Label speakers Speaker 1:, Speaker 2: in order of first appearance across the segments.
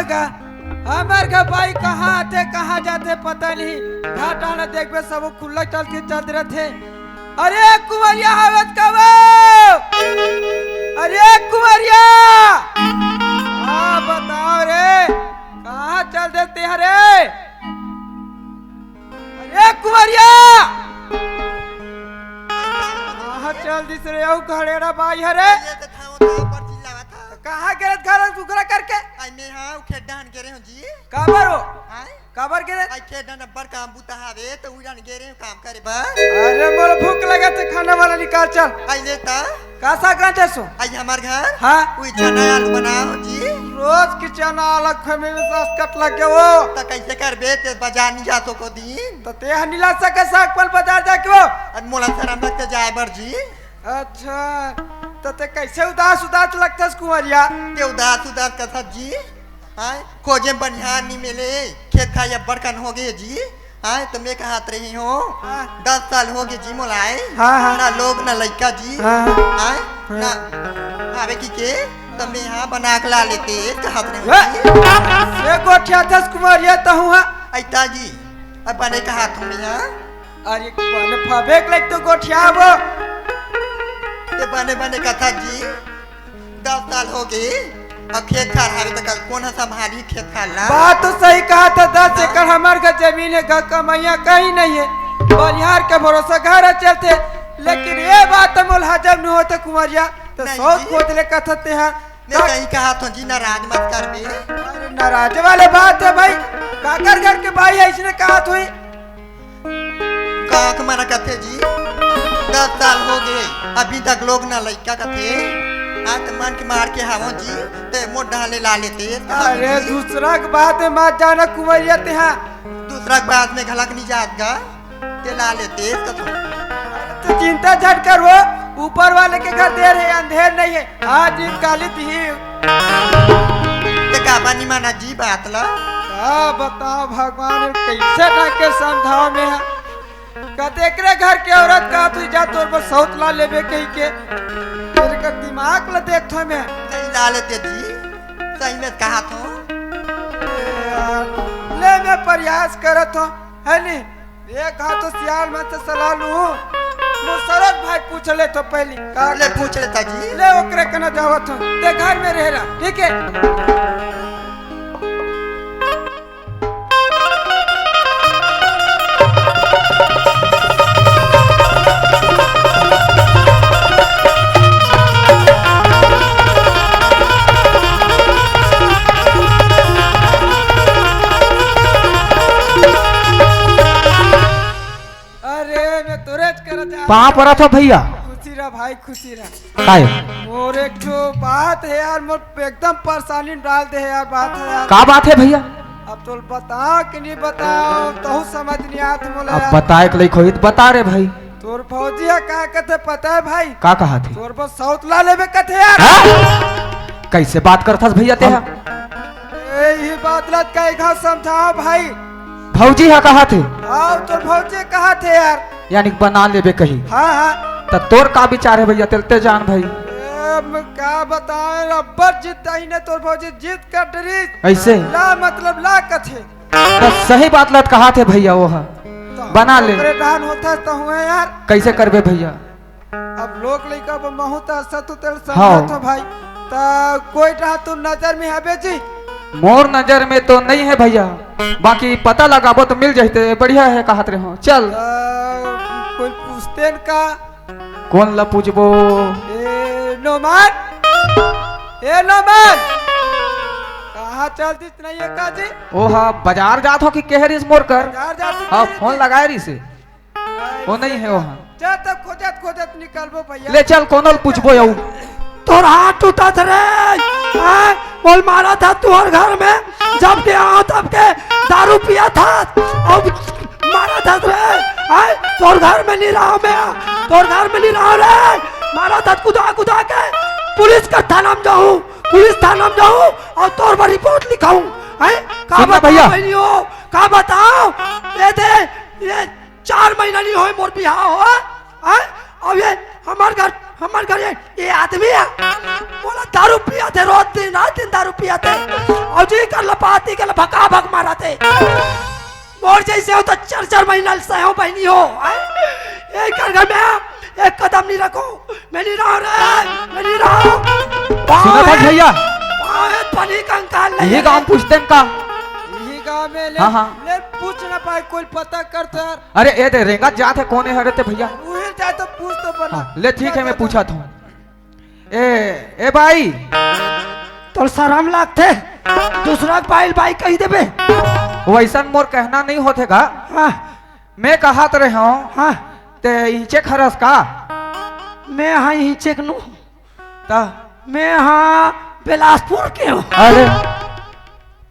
Speaker 1: का हमार का भाई कहाँ आते कहाँ जाते पता नहीं। घाटा न देखबे सब खुला चल के चलते रहते। अरे कुंवरिया हवत का अरे कुंवरिया हाँ बताओ रे कहाँ चल देते हैं रे। अरे कुंवरिया कहाँ चल दिस रे खड़े रा भाई हरे कहाँ गिरत घर टुकड़ा करके
Speaker 2: आई में हां खेडान गेरे हो जी
Speaker 1: काबर हो
Speaker 2: हां
Speaker 1: काबर गिरे
Speaker 2: आई खेडान बर काम बुता हावे तो उड़ान गेरे काम करे बा।
Speaker 1: अरे मोर भूख लगा तो खाना वाला निकाल चल।
Speaker 2: आई लेता
Speaker 1: का सागरा जैसो
Speaker 2: आई हमार घर
Speaker 1: हां
Speaker 2: कोई चना आलू बनाओ जी
Speaker 1: रोज की चना अलग फैमिली में सास कट लग गए वो
Speaker 2: तो कैसे करबे ते बाजार नहीं जातो को दिन
Speaker 1: तो ते हनीला सके साग पल बाजार जाके वो
Speaker 2: और मोला शरम लगते जाए बर जी।
Speaker 1: अच्छा तो ते कैसे उदास उदास लगता है कुंवरिया
Speaker 2: के उदास उदास का जी हां खोजे बनिहार नहीं मिले खेत खाया बड़कन हो गए जी हां तो मैं कहात रही हूं 10 साल हो गए जी मोलाए
Speaker 1: हाँ।
Speaker 2: ना लोग ना लड़का जी
Speaker 1: हाँ।
Speaker 2: हां ना आवे की के तो मैं यहां बना के ला लेते कहात रही
Speaker 1: ये गोठिया था कुंवरिया तो हुआ
Speaker 2: ऐता जी अब बने कहात हूं मैं
Speaker 1: अरे बने फबेक लग तो गोठिया वो
Speaker 2: ते बने बने कथा जी 10 साल हो गए अब खेत खार हावे तो कौन है संभाली खेत खार ला।
Speaker 1: बात तो सही कहा था 10 एकड़ हमार का जमीन है घर कमाइया कहीं नहीं है बनिहार के भरोसा घर चलते लेकिन ये बात मोल हजम नहीं होता कुंवरिया तो सोच खोज ले कथते हैं
Speaker 2: मैं कहीं कहा तो जी नाराज मत कर बे।
Speaker 1: अरे नाराज वाले बात है भाई काकर घर के भाई ऐसने कहा हुई
Speaker 2: काक मना कथे जी 10 साल हो गए अभी तक लोग ना लड़का कथे आज मन के मार के हावो जी ते मोट डाले ला लेते।
Speaker 1: अरे दूसरा की बात है मत जाना कुंवरिया ते हाँ
Speaker 2: दूसरा बात में घलक नहीं जात गा ते ला लेते
Speaker 1: तो चिंता झट कर वो ऊपर वाले के घर देर है अंधेर नहीं है आज काली थी
Speaker 2: ते का बानी माना जी बात ला
Speaker 1: बताओ भगवान कैसे ढंग के समझाओ में है कतेकरे घर के औरत का तू जा तोर पर सौत ला लेबे कहीं के तेरे का दिमाग ला देख थो में
Speaker 2: नहीं ला लेते जी सही में कहा तो
Speaker 1: ले मैं प्रयास करत हूं है नी एक हाथ तो सियाल में से सलाह लूं मुसरत भाई पूछ ले तो पहली का
Speaker 2: ले पूछ लेता जी
Speaker 1: ले ओकरे कना जावत हूं ते घर में रह रहा ठीक है।
Speaker 3: कहाँ पर था भैया
Speaker 1: खुशी रहा भाई खुशी रहा
Speaker 3: काय
Speaker 1: और एक तो बात है यार मोर एकदम परेशानी डाल दे है यार बात है यार
Speaker 3: का बात है भैया
Speaker 1: अब तो बताओ कि नहीं बताओ तो समझ नहीं आता मोला
Speaker 3: अब बताए के लिए कोई बता रे भाई
Speaker 1: तोर फौजी है का कहते पता है भाई
Speaker 3: का कहा थे
Speaker 1: तोर पर साउथ ला लेबे कहते यार
Speaker 3: कैसे बात करथस भैया ते
Speaker 1: यही बात लत का एक समझाओ भाई
Speaker 3: भौजी है कहा थे
Speaker 1: आओ तोर फौजी कहा थे यार
Speaker 3: यानी बना लेबे कहीं
Speaker 1: हाँ हाँ
Speaker 3: तो तोर का विचार है भैया तेलते जान भाई
Speaker 1: क्या बताए रब्बर जीतता ही ने तोर फौजी जीत कर डरी
Speaker 3: ऐसे
Speaker 1: ला मतलब ला कथे
Speaker 3: तो सही बात लत कहा थे भैया वो है बना ले
Speaker 1: परेशान होता तो हुए यार
Speaker 3: कैसे करबे भैया
Speaker 1: अब लोग लइका बहुत सतु तेल
Speaker 3: हाँ।
Speaker 1: समझो भाई ता कोई रहा तू नजर में है बेजी
Speaker 3: मोर नजर में तो नहीं है भैया बाकी पता लगाबो तो मिल जाते बढ़िया है कहत रहे हो चल
Speaker 1: कोई पूछते का
Speaker 3: कौन ला पूछबो
Speaker 1: नोमान कहाँ चलती नहीं है काजी
Speaker 3: ओ हाँ बाजार जात हो कि केहरिस मोर कर
Speaker 1: बाजार जाती
Speaker 3: हाँ फोन लगाए रही से वो नहीं है वहाँ
Speaker 1: जा तब खोजत खोजत निकलबो भैया
Speaker 3: ले चल कौन पूछबो यू
Speaker 4: तोर हाथ टूटा रे बोल मारा था तुहर घर में जब के आओ तब के दारू पिया था अब मारा था रे तोर घर में नहीं रहा मैं तोर घर में नहीं रहा रे मारा था कुदा कुदा के पुलिस का थाना में जाऊं पुलिस थाना में जाऊं और तोर पर रिपोर्ट लिखाऊं का भैया का बताओ ये दे ये 4 महीना नहीं होए मोर बिहार हो अब ये हमार घर हमारे घर ये आदमी है बोला दारू पिया थे रोज दिन रात दिन दारू पिया थे और जी कर लपाती कर भका भक मारा थे मोर जैसे हो तो 4-4 महीना से हो बहनी हो ये घर में एक कदम नहीं रखो मैं नहीं रहा रे मैं नहीं रहा
Speaker 3: सुना था भैया
Speaker 4: पानी कंकाल नहीं
Speaker 3: ये गांव पूछते हैं का
Speaker 1: यही गाँव में ले,
Speaker 3: हाँ, हाँ।
Speaker 1: ले पूछ ना पाए कोई पता कर तो यार
Speaker 3: अरे ये दे रेंगा जात है कौन है हरे ते भैया
Speaker 1: उहे जाए तो पूछ तो बना
Speaker 3: हाँ, ले ठीक है मैं पूछा था ए भाई
Speaker 4: तो शर्म लगते दूसरा पाइल भाई कही देबे
Speaker 3: वैसा मोर कहना नहीं होते का
Speaker 4: हाँ
Speaker 3: मैं कहा तो रहे हूँ
Speaker 4: हाँ
Speaker 3: ते इंचे खरस का
Speaker 4: मैं हाँ ही चेकनू
Speaker 3: ता
Speaker 4: मैं हाँ बिलासपुर के हूँ
Speaker 3: अरे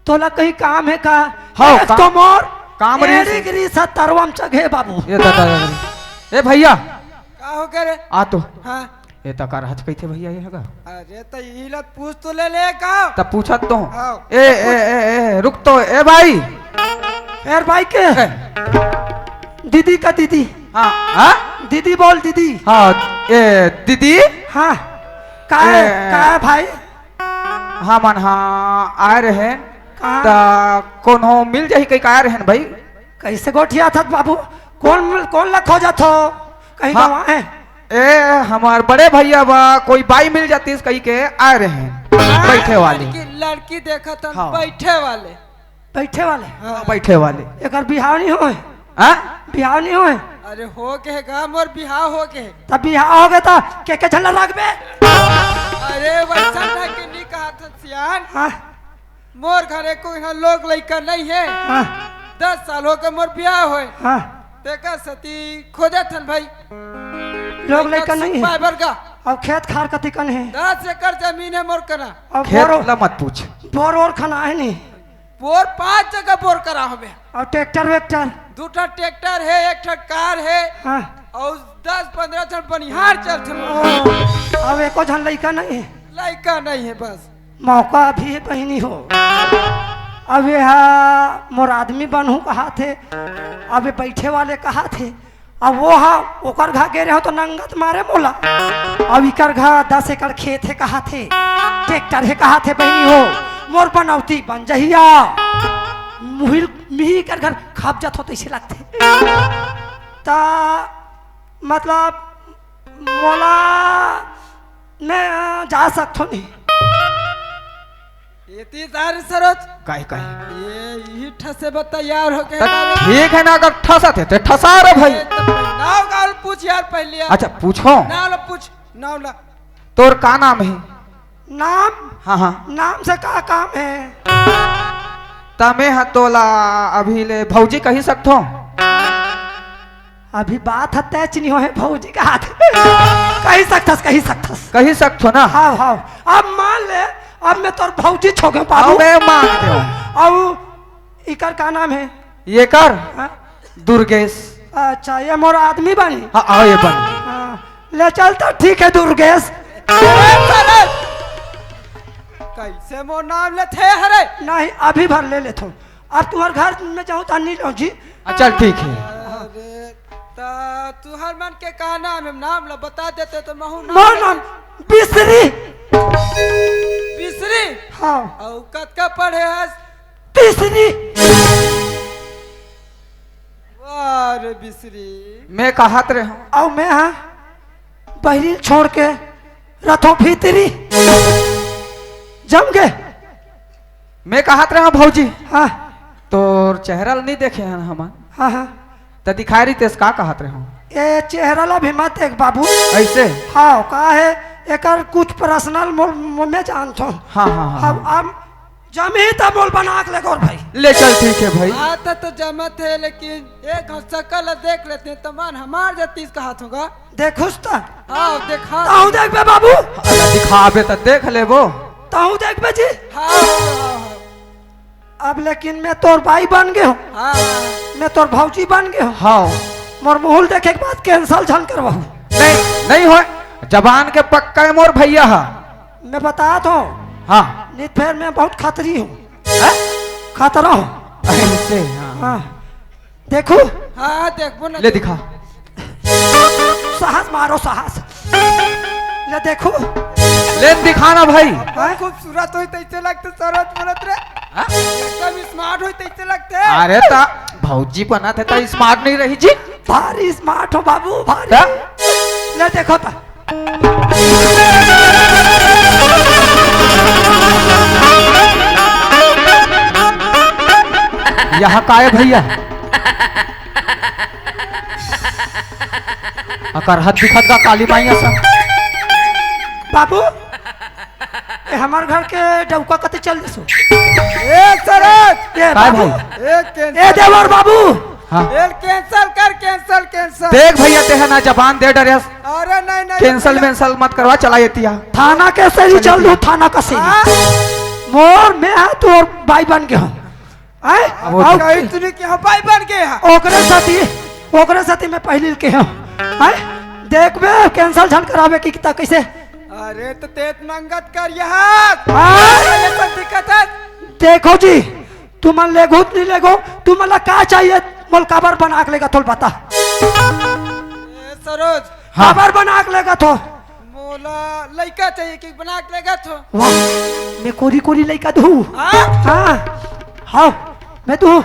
Speaker 4: तोला कहीं काम है का
Speaker 3: हाँ,
Speaker 4: एक तो मोर
Speaker 3: काम री से।
Speaker 4: गिरी 70 जगह बाबू
Speaker 3: ये दादा ए भैया
Speaker 1: का हो करे
Speaker 3: आ तो
Speaker 1: हाँ
Speaker 3: ये तकार हज कही थे भैया ये हगा
Speaker 1: अरे तो यही लत पूछ तो ले का
Speaker 3: तब पूछा तो
Speaker 1: हाँ।
Speaker 3: ए रुक तो ए भाई
Speaker 4: फिर भाई के
Speaker 3: ए,
Speaker 4: दीदी का दीदी
Speaker 3: हाँ हाँ
Speaker 4: दीदी बोल दीदी
Speaker 3: हाँ ए दीदी
Speaker 4: हाँ का है भाई
Speaker 3: हाँ मन हाँ आ रहे हैं
Speaker 4: कहाँ?
Speaker 3: ता कौन हो मिल जाही कहीं का आ रहे हैं भाई
Speaker 4: कैसे गोठिया था बाबू कौन लखो जात हो कहीं
Speaker 3: हाँ।
Speaker 4: गवा है
Speaker 3: ए हमार बड़े भैया बा कोई बाई मिल जाती है कहीं के आ रहे हैं बैठे वाले
Speaker 1: लड़की देखा था
Speaker 3: हाँ।
Speaker 1: बैठे वाले
Speaker 4: बैठे वाले
Speaker 3: हाँ, बैठे वाले
Speaker 4: एक बिहाव नहीं होए
Speaker 3: हाँ
Speaker 4: बिहाव नहीं होए
Speaker 1: अरे हो के गाँव और बिहार हो के
Speaker 4: तब बिहाव हो गया था के झल्ला रखबे
Speaker 1: अरे वैसा ना कि नहीं कहा था सियान
Speaker 4: हाँ
Speaker 1: मोर घरे को यहाँ लोग लड़का नहीं है
Speaker 4: हाँ
Speaker 1: 10 साल हो के मोर ब्याह होए
Speaker 4: हाँ
Speaker 1: देखा सती खोजे थन भाई
Speaker 4: लोग लेकर नहीं है
Speaker 1: फाइबर का
Speaker 4: अब खेत खार का तिकन है
Speaker 1: 10 एकड़ जमीन है मोर करा
Speaker 4: अब
Speaker 3: खेत ला मत पूछ
Speaker 4: बोर और खाना है नहीं
Speaker 1: बोर 5 जगह बोर करा हमें
Speaker 4: और ट्रैक्टर वेक्टर
Speaker 1: 2 ट्रैक्टर है 1 कार है
Speaker 4: हाँ
Speaker 1: और 10-15 जन बनिहार चलते
Speaker 4: अब एको झन लड़का नहीं है
Speaker 1: लड़का नहीं है बस
Speaker 4: मौका अभी है बहनी हो अब यहाँ मोर आदमी बनहू कहा थे अब ये बैठे वाले कहा थे अब वो हाँ ओकर घा गे रहे हो तो नंगत मारे मोला अब इकर घा 10 एकड़ खेत है कहा थे ट्रैक्टर है कहा थे बहनी हो मोर बनौती बन जहिया मुहिल मिही कर घर खाप जात हो तो इसे लगते ता मतलब मोला मैं जा सकता नहीं
Speaker 1: इतनी सारी सरोज
Speaker 3: काहे काहे
Speaker 1: ये ठसे तैयार हो के
Speaker 3: ठीक है ना अगर ठसा थे तो ठसा रे भाई
Speaker 1: नाव गाल पूछ यार पहले यार।
Speaker 3: अच्छा पूछो
Speaker 1: नाव ला पूछ नाव ला
Speaker 3: तोर का नाम है
Speaker 4: नाम
Speaker 3: हाँ हाँ
Speaker 4: नाम से का काम है
Speaker 3: तमे हतोला अभी ले भौजी कही सकतो
Speaker 4: अभी बात है तय चिन्ह है भौजी का हाथ कही सकथस
Speaker 3: कही सकतो ना
Speaker 4: हाँ हाँ अब मान ले अब मैं तोर भौजी छोगे
Speaker 3: आओ
Speaker 4: बाबू
Speaker 3: मैं मांग दो
Speaker 4: अब इकर का नाम है
Speaker 3: ये कर
Speaker 4: हाँ?
Speaker 3: दुर्गेश
Speaker 4: अच्छा ये मोर आदमी बनी
Speaker 3: हाँ आओ ये बन
Speaker 4: हाँ, ले चल तो ठीक है दुर्गेश
Speaker 1: कैसे मोर नाम ले थे हरे
Speaker 4: नहीं अभी भर ले लेता हूँ अब तुम्हारे घर में जाऊँ तो नहीं लो जी
Speaker 3: चल ठीक है
Speaker 1: अरे ता तू हर मन के का नाम है नाम ला बता देते तो महू
Speaker 4: मोर नाम बिसरी
Speaker 1: बिसरी
Speaker 4: हाँ
Speaker 1: और कत का पढ़े हस
Speaker 4: तीसरी
Speaker 1: वाह रे बिसरी
Speaker 3: मैं कहत रहे हूँ
Speaker 4: और मैं हाँ बहरीन छोड़ के रथों भीतरी जम गए
Speaker 3: मैं कहत रहे हूँ भौजी
Speaker 4: हाँ
Speaker 3: तोर चेहरा नहीं देखे हैं हम
Speaker 4: हाँ हाँ
Speaker 3: तो दिखाई रही तेज का कहत रहे हूँ
Speaker 4: ये चेहरा ला भी मत देख बाबू
Speaker 3: ऐसे
Speaker 4: हाँ का है एकर कुछ पर्सनल मोल मैं जानता हूँ
Speaker 3: हाँ हाँ हाँ
Speaker 4: अब जमी तब मोल बना के लेगोर भाई
Speaker 3: ले चल ठीक है भाई
Speaker 1: आता तो जमत है लेकिन एक शकल देख लेते हैं तमान हमार जतीस का हाथ होगा
Speaker 4: देखुस तो
Speaker 1: हाँ देखा
Speaker 4: ताऊ देख बे बाबू
Speaker 3: अरे दिखाबे तो देख ले वो
Speaker 4: ताऊ देख बे जी
Speaker 1: हाँ
Speaker 4: अब लेकिन मैं तोर भाई बन गए हूँ
Speaker 1: हाँ
Speaker 4: मैं तोर भौजी बन गए हूँ
Speaker 3: हाँ
Speaker 4: मोर मोहल देखे के बाद कैंसल झन करवाहू
Speaker 3: नहीं नहीं हो जबान के पक्का है मोर भैया है
Speaker 4: मैं बता तो
Speaker 3: हाँ
Speaker 4: नित फेर मैं बहुत खतरी हूँ खतरा हूँ
Speaker 3: ऐसे हाँ
Speaker 4: हाँ देखू
Speaker 1: हाँ देखो ना
Speaker 3: ले दिखा
Speaker 4: साहस मारो साहस ले देखो
Speaker 3: लेन दिखाना भाई।
Speaker 1: हाँ? खूबसूरत होई तैसे लगते सरोज बोलत रे
Speaker 3: हाँ?
Speaker 1: एकदम स्मार्ट होई तैसे लगते
Speaker 3: अरे ता भौजी बना थे तो स्मार्ट नहीं रही जी।
Speaker 4: भारी स्मार्ट हो बाबू भारी।
Speaker 3: ता?
Speaker 4: ले देखो ता
Speaker 3: यहाँ का है भैया? अकर हद दिखत का काली माइया सा।
Speaker 4: बाबू ए हमार घर के डौका कते चल देसो
Speaker 1: ए सरोज
Speaker 4: ए
Speaker 3: काय
Speaker 4: बाबू
Speaker 3: भाई?
Speaker 1: ए
Speaker 4: ए
Speaker 1: कैंसल
Speaker 4: देवर बाबू
Speaker 3: हाँ
Speaker 1: कैंसल कर कैंसल
Speaker 3: देख भैया ते है ना जबान दे डरे।
Speaker 1: अरे नहीं नहीं
Speaker 3: कैंसल वेंसल मत करवा चला ये तिया।
Speaker 4: थाना कैसे ही चल दू थाना कैसे
Speaker 1: हाँ?
Speaker 4: मोर मैं है तो और भाई बन के हूँ आए
Speaker 3: अब वो
Speaker 4: और
Speaker 1: कहीं तूने क्या भाई बन गए हैं
Speaker 4: ओकरे साथी मैं पहले के हूँ आए देख बे कैंसल झन करावे की किता कैसे
Speaker 1: अरे तो तेत नंगत कर यहाँ
Speaker 4: हाँ?
Speaker 1: ये सब दिक्कत है
Speaker 4: देखो जी तू मन लेगो नहीं लेगो तू मला का चाहिए मोल काबर बना के लेगा थोल बता
Speaker 1: ए सरोज
Speaker 3: हाँ।
Speaker 4: काबर बना के लेगा तो
Speaker 1: मोला लड़का चाहिए कि बना के लेगा तो
Speaker 4: वाह मैं कोरी कोरी लइका दू
Speaker 1: हाँ
Speaker 4: हाँ हाँ मैं तू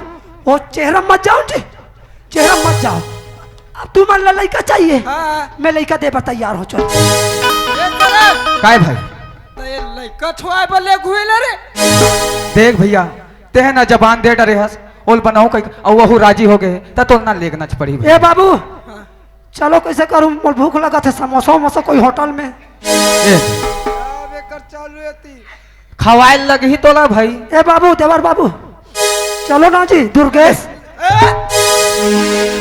Speaker 4: वो चेहरा मत जाओ जी चेहरा मत जाओ अब तू मन लइका चाहिए
Speaker 1: हाँ
Speaker 4: मैं लइका दे पर तैयार हो चल
Speaker 1: ये सरोज
Speaker 3: काय भाई?
Speaker 1: तो ये लड़का छुआ बोले घुए रे
Speaker 3: देख भैया ते है ना जबान दे डरे हस ओल बनाओ कई और वहु राजी हो गए ता तो ना लेगना पड़ी
Speaker 4: ए बाबू चलो कैसे करूं मोल भूख लगा थे समोसा वमोसा कोई होटल में
Speaker 3: ए
Speaker 1: अब एकर चालू होती
Speaker 3: खवाए लगी तोला भाई।
Speaker 4: ए बाबू देवर बाबू चलो ना जी दुर्गेश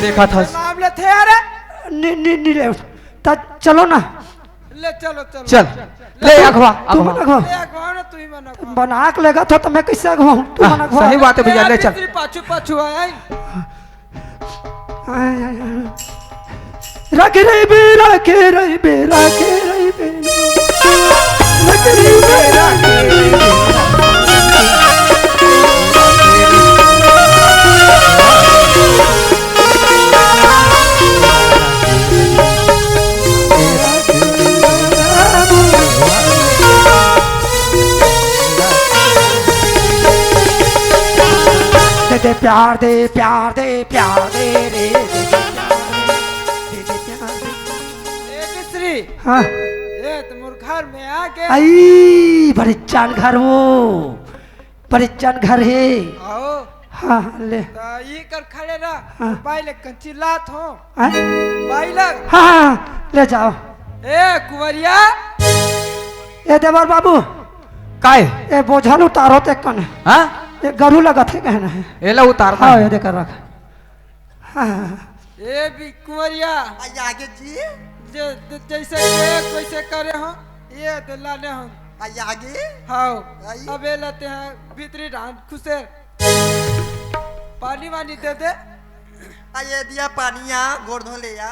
Speaker 3: देखा था
Speaker 1: नाम ले थे अरे
Speaker 4: नी नी नी ले ता चलो ना
Speaker 1: ले चलो चलो
Speaker 3: चल ले अगवा
Speaker 4: तू
Speaker 3: अगवा।
Speaker 4: मन अगवा
Speaker 1: ले अगवाओ ना तू ही मना कर।
Speaker 4: बना के लेगा तो मैं कैसे अगवाऊं तू मन अगवा
Speaker 3: सही बात है भैया ले चल।
Speaker 1: तीसरी पाछू पाछू आया
Speaker 4: रख रही बे रखे रही बे रखे रही बे रख रही बे रखे रही बे दे प्यार दे प्यार दे प्यार दे रे दे प्यार दे
Speaker 1: ए मिस्री
Speaker 4: हाँ
Speaker 1: ए तुम घर में आ गए
Speaker 4: आई बड़े चान घर वो बड़े चान घर है
Speaker 1: आओ
Speaker 4: हाँ ले
Speaker 1: तो ये कर खड़े रहा
Speaker 4: हाँ।
Speaker 1: बाई ले कंची लात हो
Speaker 4: हाँ
Speaker 1: बाई लग
Speaker 4: हाँ ले जाओ
Speaker 1: ए कुंवरिया
Speaker 4: ए देवर बाबू
Speaker 3: काय?
Speaker 4: ए बोझल उतारो ते कन
Speaker 3: हाँ
Speaker 4: ये गरू लगा थे कहना है
Speaker 3: एला उतारना
Speaker 4: हाँ
Speaker 3: है।
Speaker 4: ये देकर रख हाँ
Speaker 1: ए भी कुंवरिया
Speaker 2: आई आगे जी
Speaker 1: जैसे के वैसे करे हो ये तो लाने हो
Speaker 2: आई आगे
Speaker 1: हाँ
Speaker 2: आई।
Speaker 1: अब ये लेते हैं भीतरी धान खुशे पानी वानी दे दे
Speaker 2: आई ये दिया पानी या गोड़ धो ले या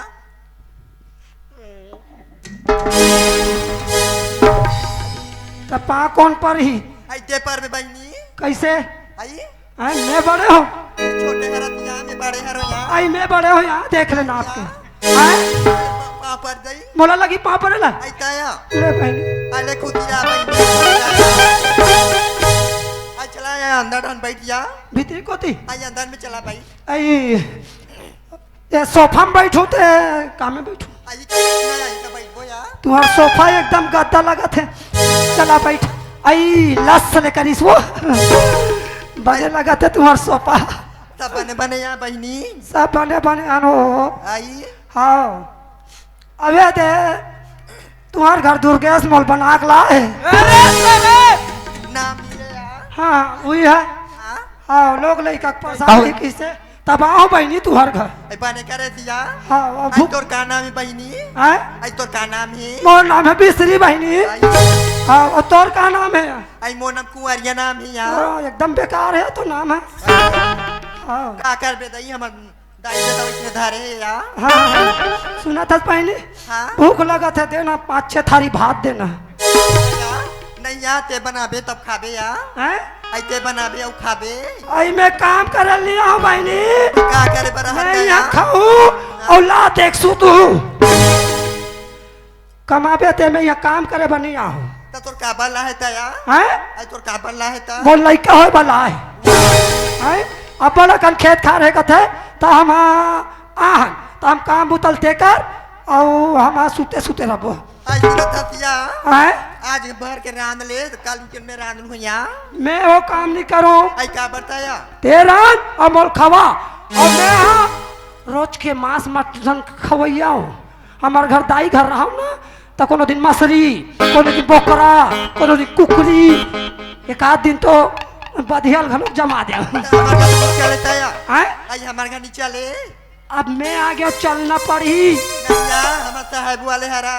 Speaker 4: तो पा कौन पर ही
Speaker 2: आई ते पर में बहनी
Speaker 4: कैसे
Speaker 2: आई
Speaker 4: आई मैं बड़े हो
Speaker 2: छोटे हरतिया में बड़े हरो या
Speaker 4: आई मैं बड़े हो यहाँ देख लेना आपके आई
Speaker 2: पर गई
Speaker 4: मोला लगी पा पर ला
Speaker 2: आई ताया
Speaker 4: ले बहनी
Speaker 2: आई ले खुदिया बहनी आई चला या अंदर डन बैठ जा
Speaker 4: भीतरी को थी
Speaker 2: आई अंदर में चला भाई
Speaker 4: आई ये सोफा में बैठो ते काम में बैठो
Speaker 2: आई का बैठ गो या
Speaker 4: तुम्हारा सोफा एकदम गद्दा लगा थे चला बैठ आई लस ने करीस वो बने लगा थे तुम्हारा सोफा
Speaker 2: सब बने बने या बहनी
Speaker 4: सब बने बने आनो
Speaker 2: आई
Speaker 4: हाँ अबे दे तुम्हार घर दुर्गेश मोल बना के ला है
Speaker 1: अरे साले
Speaker 2: नाम मिले या
Speaker 4: हाँ वही है
Speaker 2: हाँ
Speaker 4: हाँ लोग लड़का परेशान किसे तब आओ बहनी तुम्हार घर
Speaker 2: आई पाने करे दिया
Speaker 4: हाँ
Speaker 2: आई तोर का नाम है बहनी
Speaker 4: आई
Speaker 2: आई तोर का नाम है
Speaker 4: मोर नाम है बिसरी बहनी
Speaker 2: आई
Speaker 4: हाँ और तोर का नाम है
Speaker 2: आई मोर नाम कुंवरिया नाम है या
Speaker 4: हाँ, एकदम बेकार है तो नाम है हाँ
Speaker 2: का कर बे दई हमर दाई दादा इतने धारे है या
Speaker 4: हाँ हाँ सुना था पहले
Speaker 2: हाँ
Speaker 4: भूख लगा था देना 5-6 थारी भात देना
Speaker 2: या नहीं या ते बनाबे तब खाबे या
Speaker 4: हैं
Speaker 2: आई ते बनाबे और खाबे
Speaker 4: आई मैं काम कर लिया हूँ बहनी
Speaker 2: का करे बरा
Speaker 4: मैं
Speaker 2: हट
Speaker 4: यहाँ
Speaker 2: या
Speaker 4: खाऊं और ला देख सू तू कमाबे ते मैं यहाँ काम करे बनी आहू
Speaker 2: तो तोर का बल्ला है तया
Speaker 4: हैं
Speaker 2: आई तोर का बल्ला है ता
Speaker 4: वो लड़का हो बला है हैं अब बड़ा कन खेत खा रहे कथे तो हम आहन तो हम काम बुतल देकर और हम सुते सुते रहो
Speaker 2: आई सुनत हतिया
Speaker 4: हैं
Speaker 2: आज भर के रांध ले तो कल के में रांध हुइया
Speaker 4: मैं वो काम नहीं करूँ
Speaker 2: आई का बताया
Speaker 4: तेरा और मोल खवा और मैं रोज के मांस मटन खवैया हूँ हमारे घर दाई घर रहा हूँ ना तो कोनो दिन मछली कोनो दिन बोकरा कोनो दिन कुकरी एक आध दिन तो बधियल घलोक जमा दे
Speaker 2: हमार घर चले तया
Speaker 4: हैं
Speaker 2: आई हमार घर नीचे ले
Speaker 4: अब मैं आगे चलना पड़ी
Speaker 2: नैया हमार साहब वाले हरा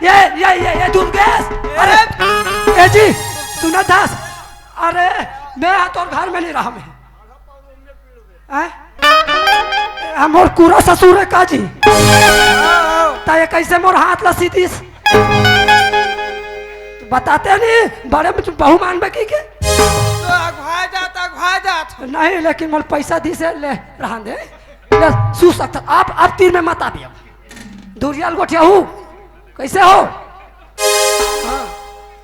Speaker 4: ये दुर्गेश अरे ए जी सुना दास अरे मैं तो घर में नहीं रहा मैं हैं हम और पूरा ससुर है काजी ता ये कैसे मोर हाथ लसी दिस बताते नहीं बड़े में तुम बहु मान बकी के
Speaker 1: तो अघवा जात
Speaker 4: नहीं लेकिन मोर पैसा दी से ले रहा दे ले सू सकता आप तीर में मत आबियो दूरियाल गोठिया हूँ कैसे हो हाँ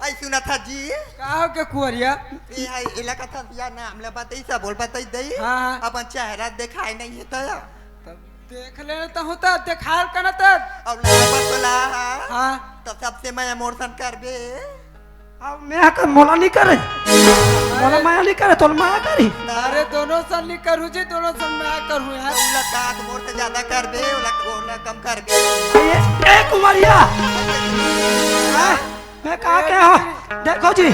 Speaker 2: आई सुना था जी
Speaker 1: का हो के कुवरिया
Speaker 2: ये आई इलाका था या नाम ले बताई सब बोल बताई दई
Speaker 1: हाँ।
Speaker 2: अपन चेहरा दिखाई नहीं है तया
Speaker 1: तब देख ले तो होता देखाल कना तब
Speaker 2: अब लाबर तो ला
Speaker 1: हाँ
Speaker 2: तो सबसे मैं मोरसन करबे
Speaker 4: अब मैं का मोला नहीं करे मोला माया नहीं करे तो माया करी
Speaker 1: अरे दोनों सन ली करू जी दोनों सन मैं करूँ यार
Speaker 2: उला काट मोर से ज्यादा करबे उला कम करबे
Speaker 4: ये ए कुमारिया मैं कहा के हो देखो जी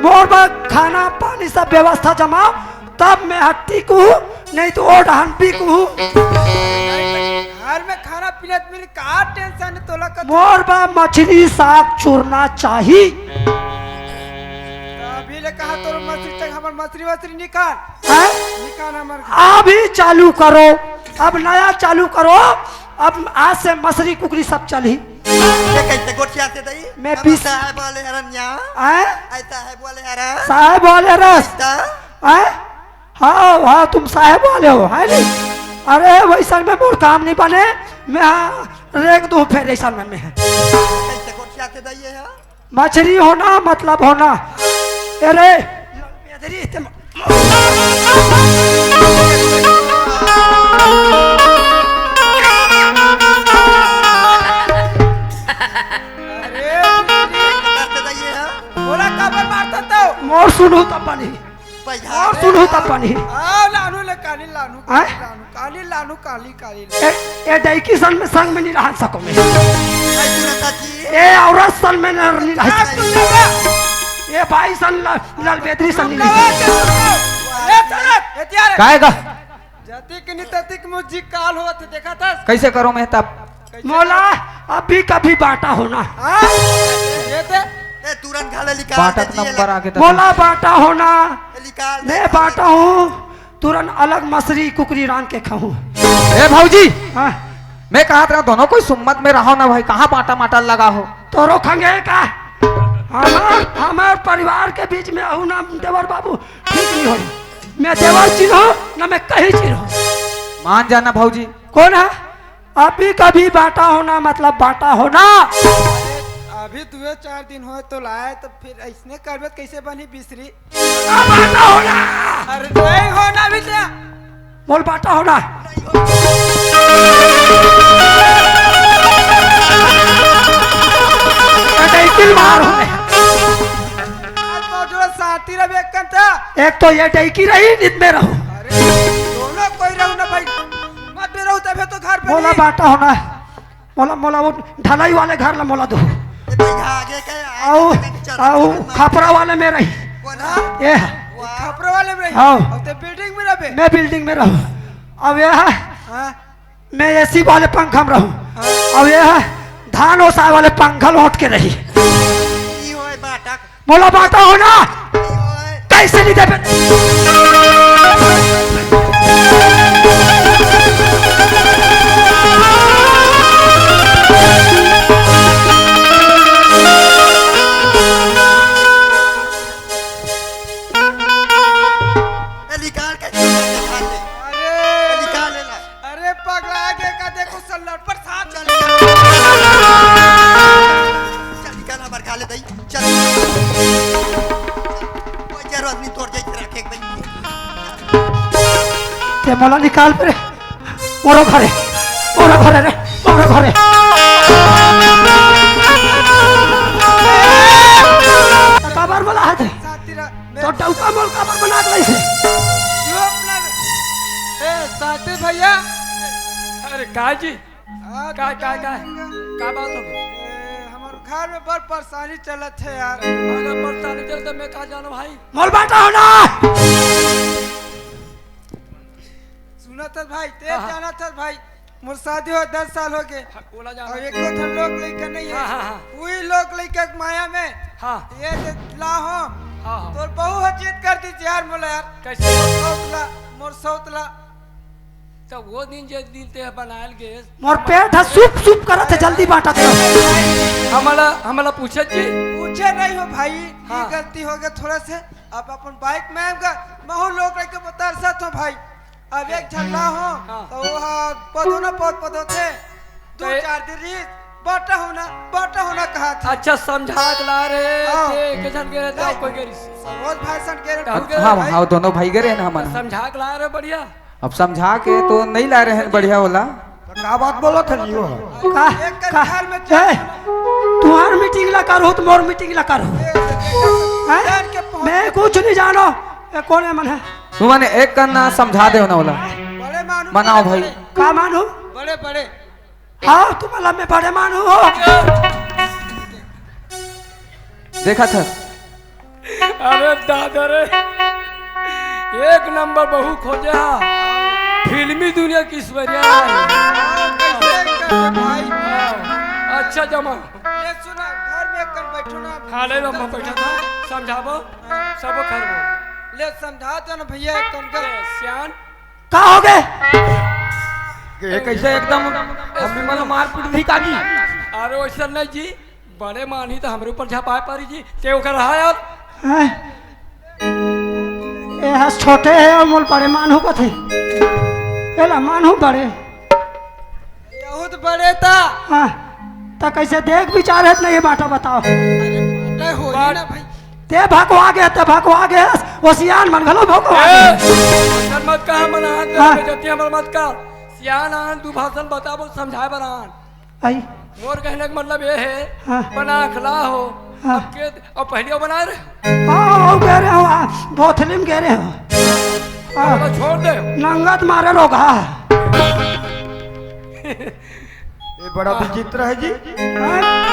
Speaker 4: मोर में खाना पानी सब व्यवस्था जमाओ तब मैं हट्टी को हूँ नहीं तो और हंपी को हूँ
Speaker 1: घर में खाना पीना मेरी का टेंशन है तोला का
Speaker 4: मोर में मछली साग चूरना चाहिए
Speaker 1: अभी ले कहा तो मछली तक हमार मछली निकाल
Speaker 4: हैं?
Speaker 1: निकाल हमार
Speaker 4: अभी चालू करो अब नया चालू करो अब आज से मछली कुकरी सब चली
Speaker 2: ये कैसे गोठिया से दई
Speaker 4: मैं
Speaker 2: हम
Speaker 4: बीस-
Speaker 2: साहब वाले हरन्या
Speaker 4: हैं?
Speaker 2: आई साहब वाले हरा
Speaker 4: साहब वाले रस
Speaker 2: ता
Speaker 4: हैं? हाँ हाँ तुम साहब वाले हो है नहीं अरे वैसा में मोर काम नहीं बने मैं रेग दो फिर ऐसा में है
Speaker 2: कैसे गोठिया से दई है
Speaker 4: मछली होना मतलब होना अरे
Speaker 1: अरे
Speaker 2: करते दई है
Speaker 1: बोला काबर मारता तो
Speaker 4: मोर सुनू तब बनी
Speaker 2: पैसा
Speaker 4: और सुनू तब बनी
Speaker 1: आ लानू ले काली लानू
Speaker 4: हैं?
Speaker 1: लानू काली काली
Speaker 4: ए डाइकी सन में संग में नहीं रह सको मैं
Speaker 2: आई सुना था जी
Speaker 4: ए औरत सन में नहीं रह सको ये भाई सन लाल बेदरी सन नहीं रह सको
Speaker 3: काहेगा
Speaker 1: जाति के नितति के मुझी काल होत देखा था
Speaker 3: कैसे करो मेहताब
Speaker 4: मोला अभी कभी बाटा होना
Speaker 1: हाँ ये दे
Speaker 2: ए तुरंत घाले निकाल
Speaker 3: बाटक
Speaker 2: दे
Speaker 3: नंबर आके तो
Speaker 4: मोला बाटा होना
Speaker 2: निकाल
Speaker 4: मैं बाटा हूँ तुरंत अलग मछली कुकरी रान के खाऊं
Speaker 3: ए भाऊजी
Speaker 4: हाँ
Speaker 3: मैं कहा था दोनों कोई सुम्मत में रहो ना भाई कहाँ बाटा माटा लगा हो
Speaker 4: तो रोकेंगे का हमार परिवार के बीच में आहू ना देवर बाबू ठीक नहीं हो मैं देवर चिन्ह ना मैं कहीं चिन्ह
Speaker 3: मान जाना भाऊजी
Speaker 4: कौन है अभी कभी बाटा होना मतलब बाटा होना
Speaker 1: अभी 2-4 दिन हो तो लाए तो फिर ऐसने करबे कैसे बनी बिसरी
Speaker 4: बाटा होना
Speaker 1: अरे नहीं होना भी ले
Speaker 4: बोल बाटा होना डेकिल मार हो
Speaker 1: आज तो जो साथी रह एक कंता
Speaker 4: एक तो ये डेकी रही नित में रहो
Speaker 1: अरे दोनों कोई रहू ना भाई मत भी रहू तबे तो घर पे
Speaker 4: मोला बाटा होना मोला मोला वो ढलाई वाले घर ला मोला दो
Speaker 2: ए पैसा आगे के
Speaker 4: आओ खपरा वाले में रही
Speaker 2: कोना
Speaker 4: ये
Speaker 1: खपरे वाले में
Speaker 4: हाँ।
Speaker 1: और ते बिल्डिंग में रहे
Speaker 4: मैं बिल्डिंग में रहूं अब यह है
Speaker 1: हां
Speaker 4: मैं एसी वाले पंखा में रहूं अब यह है धान ओसा वाले पंखा लौट के रही
Speaker 2: ई होय बाटक
Speaker 4: मोला बाटा होना
Speaker 2: ई होय
Speaker 4: कैसे नहीं दे
Speaker 2: ए निकाल के निकाल ले
Speaker 1: अरे
Speaker 2: निकाल ले ला
Speaker 1: अरे पगला के का देखो सल्लट पर साथ चल
Speaker 4: ते मोला निकाल पे मोरो घरे रे मोरो घरे काबर बोला है
Speaker 1: साथी रा
Speaker 4: तो टौका मोल काबर बना के से
Speaker 1: चुप ना ए साथी भैया
Speaker 5: अरे का जी
Speaker 1: हाँ,
Speaker 5: का
Speaker 1: तो
Speaker 5: का का
Speaker 1: ए,
Speaker 5: का बात हो गई
Speaker 1: हमारे घर में बड़ परेशानी चलत है यार
Speaker 5: अगर परेशानी चल तो मैं का जानो भाई
Speaker 4: मोल बाटा होना
Speaker 1: सुना था भाई तेज
Speaker 5: हाँ, हाँ।
Speaker 1: जाना था भाई मोर शादी हो 10 साल हो गए
Speaker 5: बोला
Speaker 1: और
Speaker 5: जानो
Speaker 1: एक तो लोग लड़का नहीं है
Speaker 5: हाँ, हाँ, हाँ।
Speaker 1: वही लोग लड़का के माया में
Speaker 5: हाँ
Speaker 1: ये ला हो
Speaker 5: हाँ हाँ
Speaker 1: तो बहु हजीत कर दी यार मोला यार
Speaker 5: कैसे
Speaker 1: मोर सौतला
Speaker 5: तो वो दिन जे दिन ते बनायल गए
Speaker 4: मोर पेट है सूप सूप करत है जल्दी बाटा दे
Speaker 5: हमला पूछत जी
Speaker 1: पूछे नहीं हो भाई
Speaker 5: हाँ।
Speaker 1: ये गलती हो गया थोड़ा से अब अपन बाइक में आएगा महू लोग रह के बता साथ हो भाई अब एक झल्ला हो
Speaker 5: हाँ।
Speaker 1: तो वो पदो ना पदो थे
Speaker 5: तो
Speaker 1: 2-4 दिन रीत बाटा होना कहा था
Speaker 5: अच्छा समझा के ला रे
Speaker 1: हाँ।
Speaker 5: के जन के तो कोई के
Speaker 1: रोज भाई सन के
Speaker 5: हाँ,
Speaker 3: हाँ हाँ दोनों भाई गए ना हमारा
Speaker 5: समझा के ला रे बढ़िया
Speaker 3: अब समझा के तो नहीं ला रहे हैं बढ़िया वाला
Speaker 4: का बात बोलो थे जी का
Speaker 1: एक
Speaker 4: का
Speaker 1: घर में
Speaker 4: ए तुम्हार मीटिंग ला करो तो मोर मीटिंग ला करो
Speaker 1: जान के पहुंच
Speaker 4: मैं कुछ नहीं जानो ये कौन है मन है
Speaker 3: तू मैंने एक करना समझा दे ना वाला
Speaker 1: बड़े मानू
Speaker 3: मनाओ भाई
Speaker 4: का मानू
Speaker 1: बड़े बड़े
Speaker 4: हाँ तुम्हारा मैं बड़े मानू हो
Speaker 3: देखा था
Speaker 5: अरे दादा रे एक नंबर बहू खोजे हा फिल्मी दुनिया की ईश्वरिया
Speaker 1: कैसे करते भाई
Speaker 5: अच्छा जमा
Speaker 1: ये सुना घर में एक बैठो ना
Speaker 5: हाले में बैठा था समझाबो सब करबो
Speaker 1: ले समझा दो ना भैया एक कनका
Speaker 5: सियान
Speaker 4: का हो गए
Speaker 3: कैसे एकदम हम मतलब मार पीट नहीं कागी
Speaker 5: अरे वैसा नहीं जी बड़े मानी तो हमरे ऊपर झपाए पारी जी ते ओकर रहा यार
Speaker 4: हैं? ये हस छोटे है और मोल बड़े मानू को थे एला मानू बड़े
Speaker 1: बहुत बड़े था
Speaker 4: हाँ तो कैसे देख विचार है नहीं बाटा बताओ
Speaker 1: अरे बाटा हो ही ना भाई
Speaker 4: ते भगवा गए ते भगवा गए वो सियान मन गलो भगवा गए
Speaker 5: भाषण मत कहा मना
Speaker 4: हाँ।
Speaker 5: जति हमर मत का सियान आन तू भाषण बताबो समझाए बरान
Speaker 4: आई
Speaker 5: और कहने का मतलब ये है
Speaker 4: हाँ।
Speaker 5: बना खला हो
Speaker 4: हाँ।
Speaker 5: अब के और पहले वो बना रहे
Speaker 4: हाँ वो कह रहे हो बोतली में कह रहे हो हाँ,
Speaker 5: तो छोड़ दे
Speaker 4: नंगत मारे रोगा
Speaker 6: ये बड़ा विचित्र है जी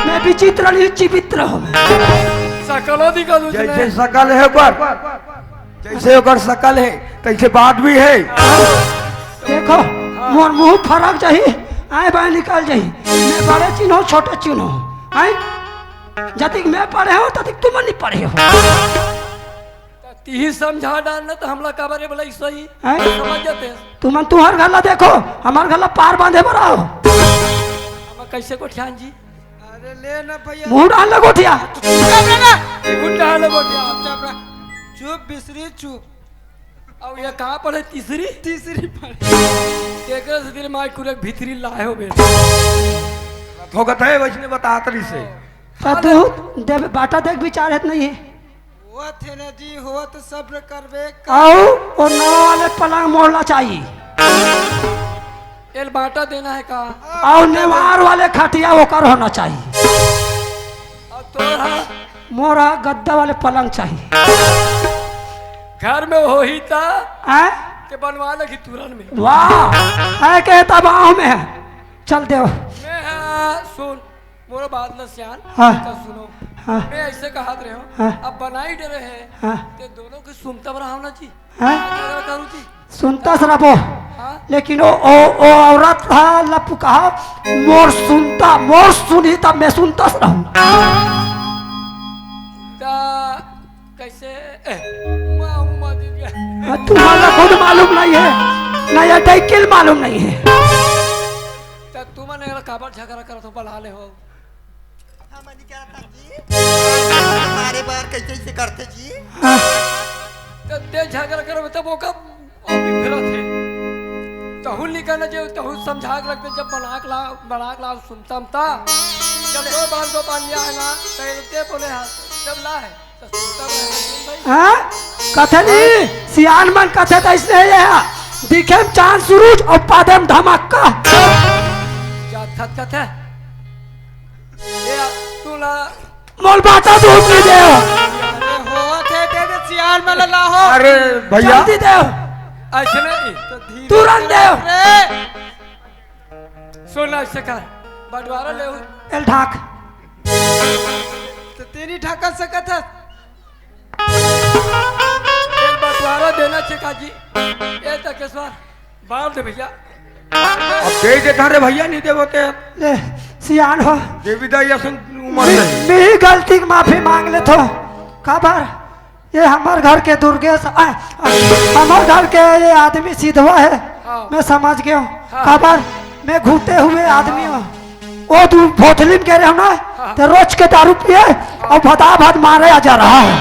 Speaker 4: मैं विचित्र नहीं चिवित्र हूँ
Speaker 5: सकलो दिखा दूसरे
Speaker 6: जैसे शकल है ओकर जैसे ओकर शकल है तैसे बात भी है
Speaker 4: देखो मोर मुंह फरक चाहिए आए बाय निकल जाही मैं बड़े चिन्हो छोटे चिन्हो आए जतिक मैं पढ़े हो ततिक तुम नहीं पढ़े हो
Speaker 5: ती समझा डालना तो हमला काबरे बोला सही
Speaker 4: हैं?
Speaker 5: समझ जाते
Speaker 4: तुम तुहर गला देखो हमार गला पार बांधे बड़ा हो
Speaker 5: हम कैसे को ध्यान जी
Speaker 1: अरे ले ना भैया
Speaker 4: मुंह डाल लगो ठिया
Speaker 5: गुंडा है बोटिया
Speaker 1: चुप रह चुप बिसरी चुप
Speaker 5: अब ये कहाँ पढ़े तीसरी
Speaker 1: तीसरी पढ़ी
Speaker 5: तेरे से दिल माई कुरे भीतरी लाए हो बे
Speaker 6: भोगत है वैसे बता तरी से
Speaker 4: तू दे बाटा देख विचार है नहीं है
Speaker 1: हुआ थे ना जी हुआ तो सब्र करबे
Speaker 4: आओ और नवा वाले पलंग मोड़ना चाहिए
Speaker 5: एल बाटा देना है का
Speaker 4: और नेवार वाले खटिया वो कर होना चाहिए
Speaker 5: और तोरा
Speaker 4: मोरा गद्दा वाले पलंग चाहिए
Speaker 5: घर में हो ही था
Speaker 4: हैं?
Speaker 5: के बनवा लगी तुरंत में
Speaker 4: वाह है के तबाह में है चल दे
Speaker 5: मैं सुन मोरा बात न सियान
Speaker 4: हाँ।
Speaker 5: तो सुनो
Speaker 4: हाँ।
Speaker 5: मैं ऐसे कहा रहे हो
Speaker 4: हाँ।
Speaker 5: अब बनाई डरे है
Speaker 4: हाँ।
Speaker 5: ते दोनों की सुनता बरा होना जी
Speaker 4: हैं?
Speaker 5: क्या करूँ जी
Speaker 4: सुनता सरबो
Speaker 5: हाँ।
Speaker 4: लेकिन ओ औरत था लपू कहा मोर सुनी तब मैं सुनता रहूं
Speaker 5: ता कैसे उमा उमा दी गया
Speaker 4: तुम्हारा खुद मालूम नहीं है ना ये टाइकिल मालूम नहीं है
Speaker 5: ता तुम ने काबर झगड़ा कर तो बला ले हो
Speaker 2: हमनी क्या था जी हमारे बार कैसे से करते जी
Speaker 4: हाँ,
Speaker 5: तो ते झगड़ा करो तब वो कब और भी फिर थे तहुल निकलना जो तहुल समझा के रखते जब बना के ला सुनता था जब दो बार को पानी आएगा कहते बोले हाथ जब ला है तो सुनता भाई
Speaker 4: हाँ? कथे नहीं सियान मन कथे तो इसने ये है दिखे में चांद सूरज और पादे में धमाका।
Speaker 5: क्या थत है ये तू ला
Speaker 4: मोल बाटा दूध नहीं दे
Speaker 1: अरे हो थे ते सियाल में लाहो।
Speaker 6: अरे भैया
Speaker 4: जल्दी दे
Speaker 5: ऐसे नहीं
Speaker 1: तो धीरे
Speaker 4: तुरंत दे
Speaker 1: रे
Speaker 5: सुन ऐसे कर बंटवारा ले
Speaker 4: एल ढाक
Speaker 1: तो तेरी ढाका सकत है।
Speaker 5: एक बंटवारा देना चिका जी ये तकेश्वर बाप दे भैया
Speaker 6: अब दे देता रे भैया, नहीं देवो ते
Speaker 4: ले सियान हो
Speaker 6: देवी दैया सुन उमर नहीं।
Speaker 4: मेरी गलती की माफी मांग ले तो खबर ये हमारे घर के दुर्गेश हमारे घर के ये आदमी सीधवा है।
Speaker 5: हाँ।
Speaker 4: मैं समझ गया हूँ
Speaker 5: हाँ।
Speaker 4: खबर मैं घूटे हुए आदमी हूँ। वो तू बोतली में कह रहे हो ना तो रोज के दारू पिए और भदाभद मारे आ जा रहा है।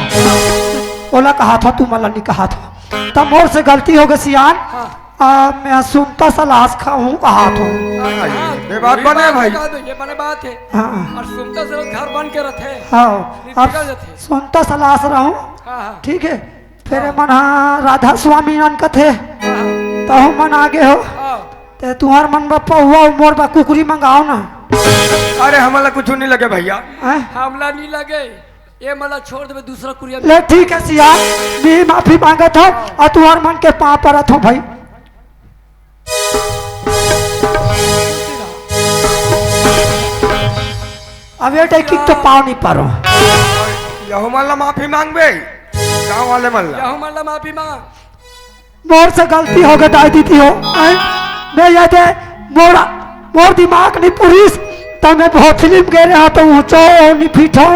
Speaker 4: बोला कहा था तू मला नहीं कहा था तब मोर से गलती हो गई सियान। मैं सुनता सलास खाऊं कहा था।
Speaker 6: ये बात बने भाई।
Speaker 5: ये बने बात है
Speaker 4: हाँ
Speaker 5: और सुनता से घर बन के रखे
Speaker 4: हाँ
Speaker 5: निकल
Speaker 4: अब
Speaker 5: जाते।
Speaker 4: सुनता सलास रहूं
Speaker 5: हाँ हाँ
Speaker 4: ठीक है। फिर मन राधा स्वामी का थे
Speaker 5: हाँ
Speaker 4: तो मन आगे हो
Speaker 5: हाँ
Speaker 4: ते तुम्हार मन बापा हुआ मोर बा कुकुरी मंगाओ ना।
Speaker 6: अरे हमारा कुछ नहीं लगे भैया।
Speaker 4: हैं?
Speaker 5: हमला नहीं लगे ये मला छोड़ दे दूसरा कुरिया
Speaker 4: ले ठीक है सिया मैं माफी मांगा था और तुम्हार मन के पाँव पड़त हो भाई। अब ये टेकिंग तो पाँव नहीं पारो।
Speaker 6: यहो मल्ला माफी मांगबे गाँव वाले मल्ला।
Speaker 5: यहू मला माफी मांग
Speaker 4: मोर से गलती हो गई दाई दीदी हो हैं? मैं ये दे मोर दिमाग नहीं पुलिस तो मैं बहुत फिल्म गए रहा तो ऊंचो नहीं पीठो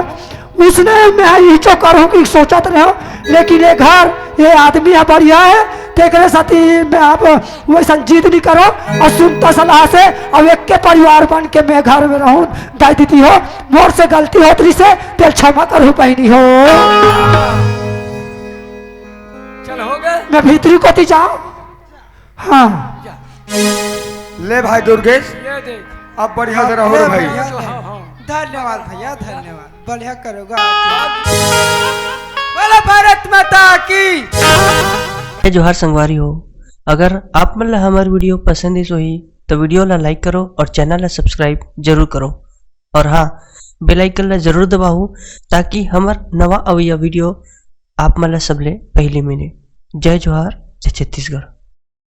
Speaker 4: उसने मैं ईचो करूँ कि सोचत रहो लेकिन ये घर ये आदमी है बढ़िया है तेरे साथी मैं अब वैसा जिद नहीं करो और सुनता सलाह से अब एक के परिवार बन के मैं घर में रहूं। दाई दीदी हो मोर से गलती हो तरी से तेल क्षमा करूँ बहनी हो।
Speaker 5: चल हो गए
Speaker 4: मैं भीतरी को ती जाऊं। हाँ
Speaker 6: ले भाई दुर्गेश
Speaker 5: ये देख
Speaker 6: अब बढ़िया से रहो रे भाई।
Speaker 5: हाँ हाँ
Speaker 1: धन्यवाद भैया धन्यवाद बढ़िया करोगा। बोलो भारत माता की।
Speaker 7: जोहार संगवारी हो अगर आप मन ला हमार वीडियो पसंद ही सोही तो वीडियो ला लाइक करो और चैनल ला सब्सक्राइब जरूर करो और हाँ बेल आइकन ला जरूर दबाओ ताकि हमार नवा अवैया वीडियो आप मन ला सबले पहले मिले। जय जोहार जय छत्तीसगढ़।